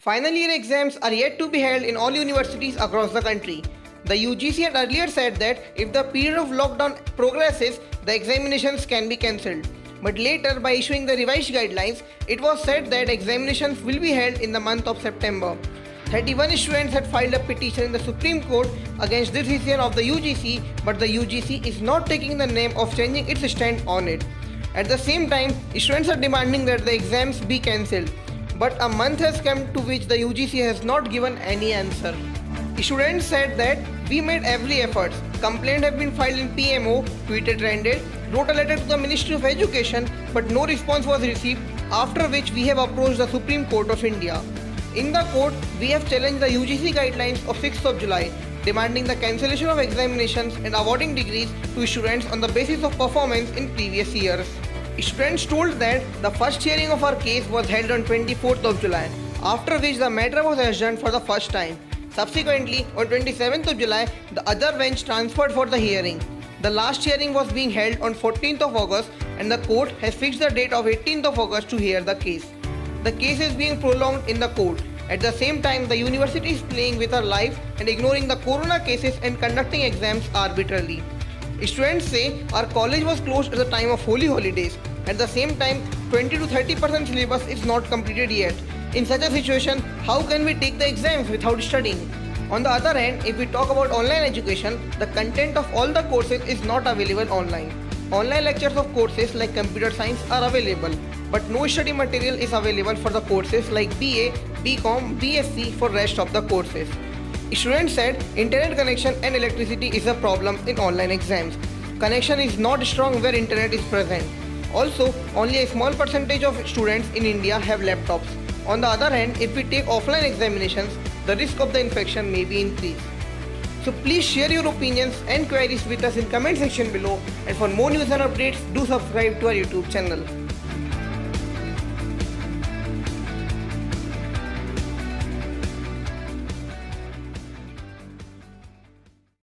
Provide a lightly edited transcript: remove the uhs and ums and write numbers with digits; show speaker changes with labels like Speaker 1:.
Speaker 1: Final year exams are yet to be held in all universities across the country. The UGC had earlier said that if the period of lockdown progresses, the examinations can be cancelled. But later, by issuing the revised guidelines, it was said that examinations will be held in the month of September. 31 students had filed a petition in the Supreme Court against this decision of the UGC, but the UGC is not taking the name of changing its stand on it. At the same time, students are demanding that the exams be cancelled. But a month has come to which the UGC has not given any answer. Students said that we made every effort. Complaints have been filed in PMO, Twitter trended, wrote a letter to the Ministry of Education, but no response was received, after which we have approached the Supreme Court of India. In the court, we have challenged the UGC guidelines of 6th of July, demanding the cancellation of examinations and awarding degrees to students on the basis of performance in previous years. Students told that the first hearing of our case was held on 24th of July, after which the matter was adjourned for the first time. Subsequently, on 27th of July, the other bench transferred for the hearing. The last hearing was being held on 14th of August and the court has fixed the date of 18th of August to hear the case. The case is being prolonged in the court. At the same time, the university is playing with our life and ignoring the corona cases and conducting exams arbitrarily. Students say our college was closed at the time of holy holidays. At the same time, 20 to 30% syllabus is not completed yet. In such a situation, how can we take the exams without studying? On the other hand, if we talk about online education, the content of all the courses is not available online. Online lectures of courses like computer science are available, but no study material is available for the courses like BA, BCom, BSc for rest of the courses. Students said internet connection and electricity is a problem in online exams. Connection is not strong where internet is present. Also, only a small percentage of students in India have laptops. On the other hand, if we take offline examinations, the risk of the infection may be increased. So please share your opinions and queries with us in comment section below, and for more news and updates, do subscribe to our YouTube channel.